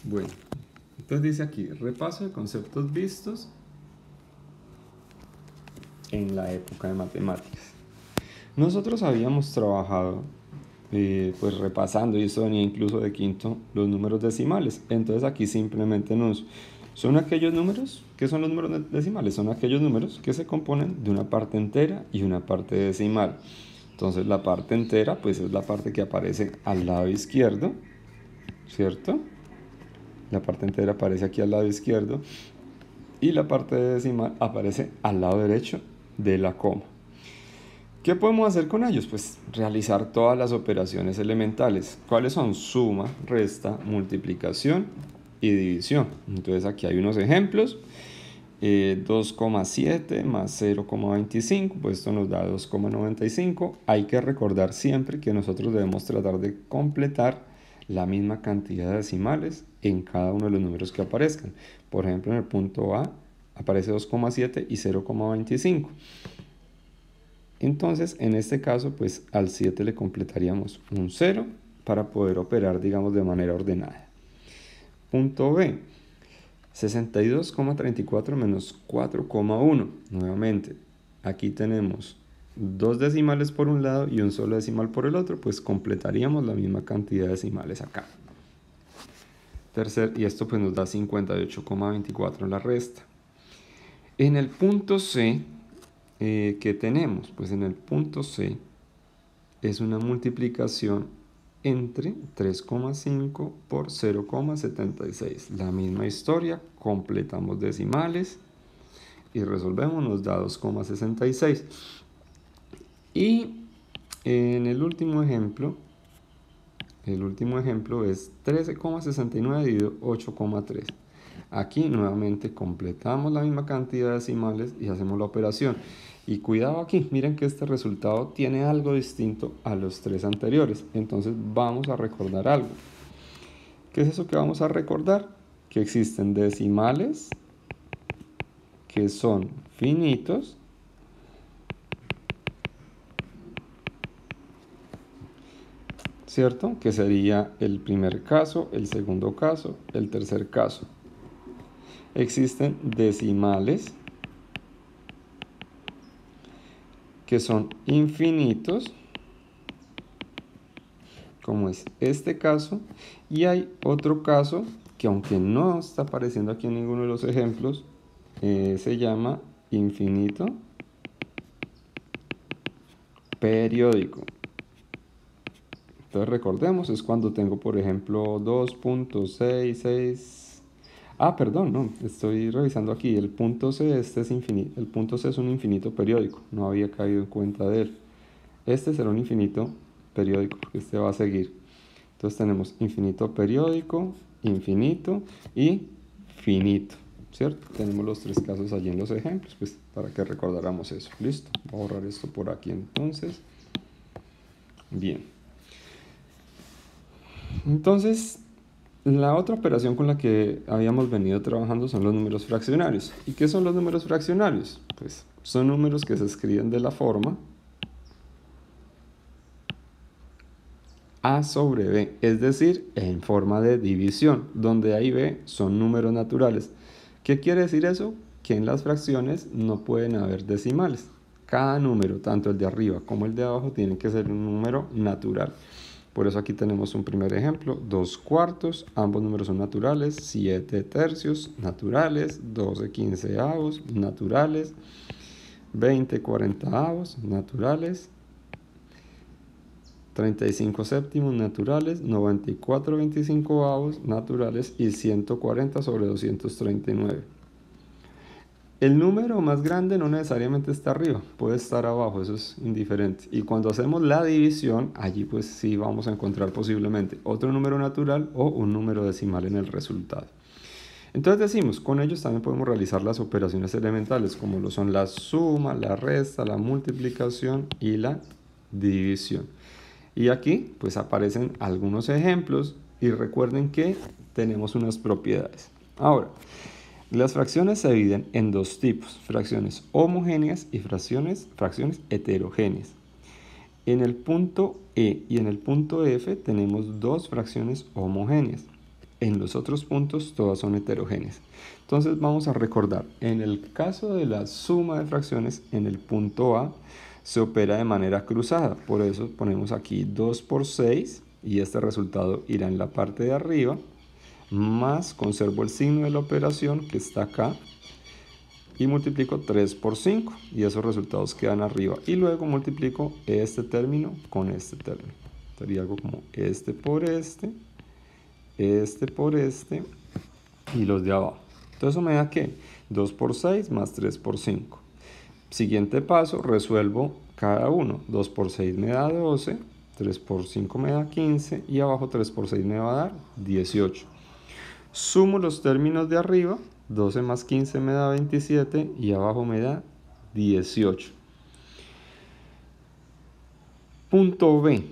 Bueno, entonces dice aquí, repaso de conceptos vistos en la época de matemáticas. Nosotros habíamos trabajado pues repasando, y eso venía incluso de quinto, los números decimales. Entonces aquí simplemente son aquellos números. ¿Qué son los números decimales? Son aquellos números que se componen de una parte entera y una parte decimal. Entonces la parte entera pues es la parte que aparece al lado izquierdo, ¿cierto? La parte entera aparece aquí al lado izquierdo y la parte decimal aparece al lado derecho de la coma. ¿Qué podemos hacer con ellos? Pues realizar todas las operaciones elementales. ¿Cuáles son? Suma, resta, multiplicación y división. Entonces aquí hay unos ejemplos. 2,7 más 0,25, pues esto nos da 2,95. Hay que recordar siempre que nosotros debemos tratar de completar la misma cantidad de decimales en cada uno de los números que aparezcan. Por ejemplo, en el punto A aparece 2,7 y 0,25. Entonces, en este caso, pues al 7 le completaríamos un 0 para poder operar, digamos, de manera ordenada. Punto B, 62,34 menos 4,1. Nuevamente, aquí tenemos dos decimales por un lado y un solo decimal por el otro, pues completaríamos la misma cantidad de decimales acá. Y esto pues nos da 58,24 en la resta. En el punto C, ¿qué tenemos? Pues en el punto C es una multiplicación entre 3,5 por 0,76. La misma historia, completamos decimales y resolvemos, nos da 2,66. Y en el último ejemplo es 13,69 dividido 8,3. Aquí nuevamente completamos la misma cantidad de decimales y hacemos la operación. Y cuidado aquí, miren que este resultado tiene algo distinto a los tres anteriores. Entonces vamos a recordar algo. ¿Qué es eso que vamos a recordar? Que existen decimales que son finitos ¿cierto? Que sería el primer caso, el segundo caso, el tercer caso. Existen decimales que son infinitos, como es este caso, y hay otro caso que aunque no está apareciendo aquí en ninguno de los ejemplos, se llama infinito periódico. Entonces recordemos, es cuando tengo por ejemplo 2.66. Perdón, no, estoy revisando aquí. El punto C, este es infinito. El punto C es un infinito periódico. No había caído en cuenta de él. Este será un infinito periódico, porque este va a seguir. Entonces tenemos infinito periódico, infinito y finito, ¿cierto? Tenemos los tres casos allí en los ejemplos, pues para que recordáramos eso. Listo, voy a borrar esto por aquí entonces. Bien. Entonces, la otra operación con la que habíamos venido trabajando son los números fraccionarios. ¿Y qué son los números fraccionarios? Pues son números que se escriben de la forma A sobre B, es decir, en forma de división, donde A y B son números naturales. ¿Qué quiere decir eso? Que en las fracciones no pueden haber decimales. Cada número, tanto el de arriba como el de abajo, tiene que ser un número natural. Por eso aquí tenemos un primer ejemplo, 2 cuartos, ambos números son naturales, 7 tercios, naturales, 12 quinceavos, naturales, 20 cuarentaavos, naturales, 35 séptimos, naturales, 94 veinticincoavos, naturales y 140 sobre 239. El número más grande no necesariamente está arriba, puede estar abajo, eso es indiferente. Y cuando hacemos la división, allí pues sí vamos a encontrar posiblemente otro número natural o un número decimal en el resultado. Entonces decimos, con ellos también podemos realizar las operaciones elementales, como lo son la suma, la resta, la multiplicación y la división. Y aquí pues aparecen algunos ejemplos y recuerden que tenemos unas propiedades. Ahora, las fracciones se dividen en dos tipos, fracciones homogéneas y fracciones heterogéneas. En el punto E y en el punto F tenemos dos fracciones homogéneas. En los otros puntos todas son heterogéneas. Entonces vamos a recordar, en el caso de la suma de fracciones, en el punto A se opera de manera cruzada. Por eso ponemos aquí 2 por 6 y este resultado irá en la parte de arriba, más conservo el signo de la operación que está acá y multiplico 3 por 5 y esos resultados quedan arriba. Y luego multiplico este término con este término. Sería algo como este por este por este y los de abajo. Entonces eso me da ¿qué? 2 por 6 más 3 por 5. Siguiente paso, resuelvo cada uno. 2 por 6 me da 12, 3 por 5 me da 15 y abajo 3 por 6 me va a dar 18. Sumo los términos de arriba, 12 más 15 me da 27 y abajo me da 18. Punto B.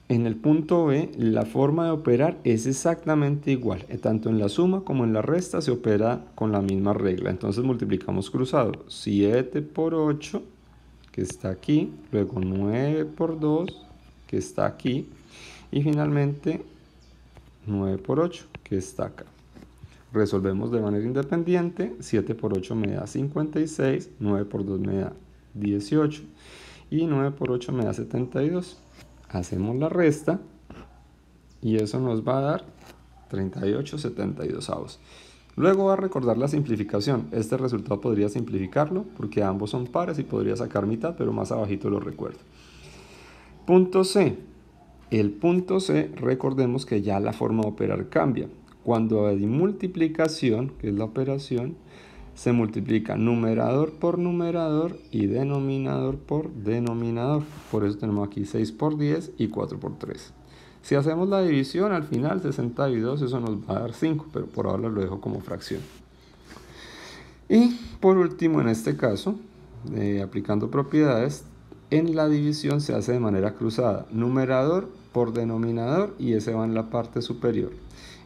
En el punto B, la forma de operar es exactamente igual. Tanto en la suma como en la resta se opera con la misma regla. Entonces multiplicamos cruzado. 7 por 8, que está aquí. Luego 9 por 2, que está aquí. Y finalmente 9 por 8, que está acá. Resolvemos de manera independiente. 7 por 8 me da 56. 9 por 2 me da 18. Y 9 por 8 me da 72. Hacemos la resta y eso nos va a dar 38/72. Luego va a recordar la simplificación. Este resultado podría simplificarlo porque ambos son pares y podría sacar mitad, pero más abajito lo recuerdo. Punto C. El punto C, recordemos que ya la forma de operar cambia. Cuando hay multiplicación, que es la operación, se multiplica numerador por numerador y denominador por denominador. Por eso tenemos aquí 6 por 10 y 4 por 3. Si hacemos la división, al final 62, eso nos va a dar 5, pero por ahora lo dejo como fracción. Y por último, en este caso, aplicando propiedades, en la división se hace de manera cruzada. Numerador por denominador y ese va en la parte superior.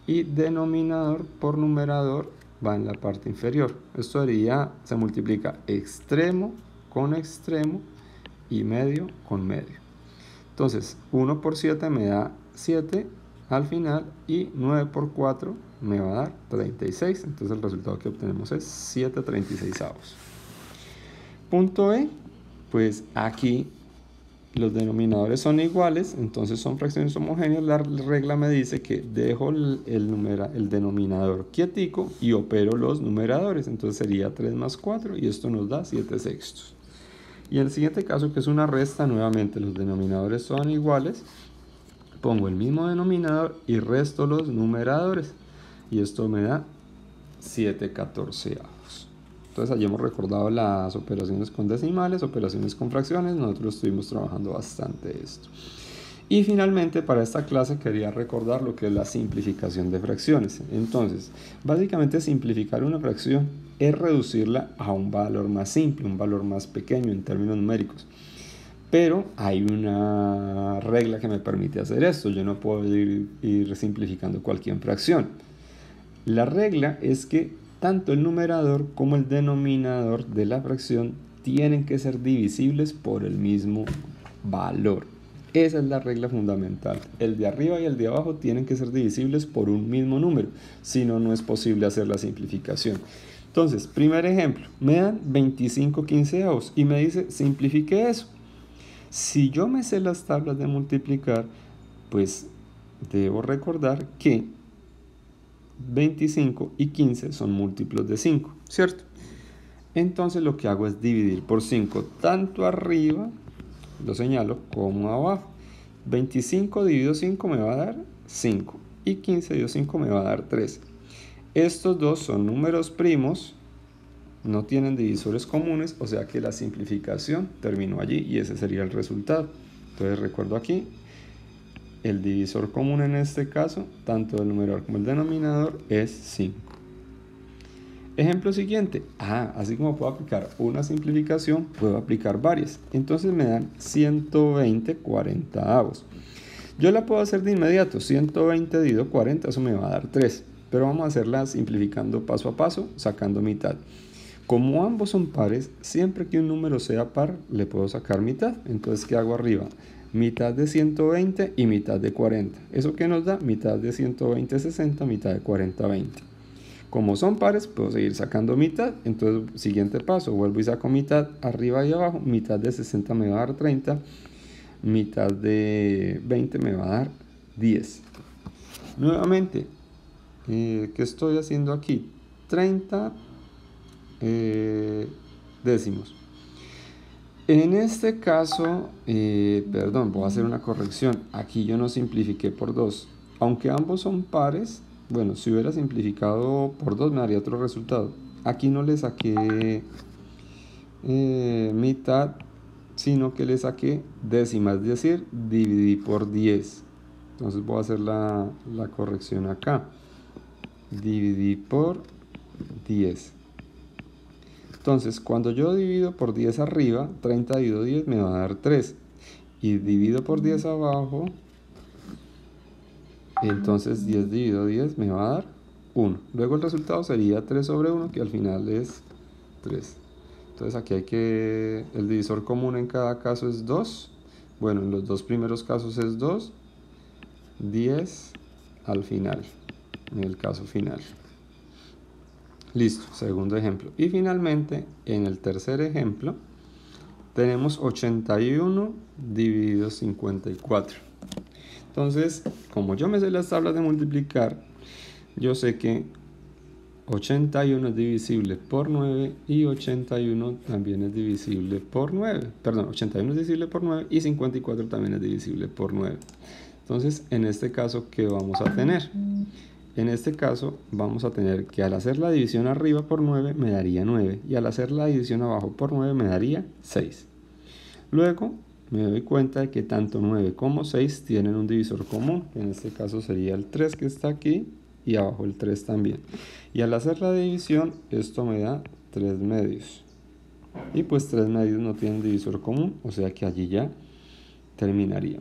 Y denominador por numerador va en la parte inferior. Esto sería, se multiplica extremo con extremo y medio con medio. Entonces 1 por 7 me da 7 al final y 9 por 4 me va a dar 36. Entonces el resultado que obtenemos es 7/36. Punto E, pues aquí los denominadores son iguales, entonces son fracciones homogéneas. La regla me dice que dejo el denominador quietico y opero los numeradores. Entonces sería 3 más 4 y esto nos da 7/6. Y en el siguiente caso, que es una resta, nuevamente los denominadores son iguales. Pongo el mismo denominador y resto los numeradores. Y esto me da 7/14. Entonces allí hemos recordado las operaciones con decimales, operaciones con fracciones. Nosotros estuvimos trabajando bastante esto. Y finalmente para esta clase quería recordar lo que es la simplificación de fracciones. Entonces, básicamente simplificar una fracción es reducirla a un valor más simple, un valor más pequeño en términos numéricos. Pero hay una regla que me permite hacer esto. Yo no puedo ir simplificando cualquier fracción. La regla es que tanto el numerador como el denominador de la fracción tienen que ser divisibles por el mismo valor. Esa es la regla fundamental. El de arriba y el de abajo tienen que ser divisibles por un mismo número. Si no, no es posible hacer la simplificación. Entonces, primer ejemplo, me dan 25/15 y me dice simplifique eso. Si yo me sé las tablas de multiplicar, pues debo recordar que 25 y 15 son múltiplos de 5, ¿cierto? Entonces lo que hago es dividir por 5 tanto arriba, lo señalo, como abajo. 25 dividido 5 me va a dar 5 y 15 dividido 5 me va a dar 3. Estos dos son números primos, no tienen divisores comunes, o sea que la simplificación terminó allí y ese sería el resultado. Entonces recuerdo aquí, el divisor común en este caso, tanto el numerador como el denominador, es 5. Ejemplo siguiente. Así como puedo aplicar una simplificación, puedo aplicar varias. Entonces me dan 120/40. Yo la puedo hacer de inmediato. 120 dividido 40, eso me va a dar 3. Pero vamos a hacerla simplificando paso a paso, sacando mitad. Como ambos son pares, siempre que un número sea par, le puedo sacar mitad. Entonces, ¿qué hago arriba? mitad de 120 y mitad de 40. ¿Eso qué nos da? Mitad de 120, 60, mitad de 40, 20. Como son pares, puedo seguir sacando mitad. Entonces, siguiente paso, vuelvo y saco mitad arriba y abajo. Mitad de 60 me va a dar 30. Mitad de 20 me va a dar 10. Nuevamente, ¿qué estoy haciendo aquí? 30 décimos. En este caso, perdón, voy a hacer una corrección. Aquí yo no simplifiqué por 2. Aunque ambos son pares, bueno, si hubiera simplificado por 2 me daría otro resultado. Aquí no le saqué mitad, sino que le saqué décima, es decir, dividí por 10. Entonces voy a hacer la corrección acá. Dividí por 10. Entonces, cuando yo divido por 10 arriba, 30 dividido 10 me va a dar 3. Y divido por 10 abajo, entonces 10 dividido 10 me va a dar 1. Luego el resultado sería 3 sobre 1, que al final es 3. Entonces aquí hay que... el divisor común en cada caso es 2. Bueno, en los dos primeros casos es 2. 10 al final, en el caso final. Listo, segundo ejemplo. Y finalmente, en el tercer ejemplo, tenemos 81 dividido 54. Entonces, como yo me sé las tablas de multiplicar, yo sé que 81 es divisible por 9 y 81 también es divisible por 9. Perdón, 81 es divisible por 9 y 54 también es divisible por 9. Entonces, en este caso, ¿qué vamos a tener? En este caso vamos a tener que al hacer la división arriba por 9 me daría 9 y al hacer la división abajo por 9 me daría 6. Luego me doy cuenta de que tanto 9 como 6 tienen un divisor común, que en este caso sería el 3 que está aquí y abajo el 3 también. Y al hacer la división esto me da 3 medios. Y pues 3 medios no tienen divisor común, o sea que allí ya terminaría.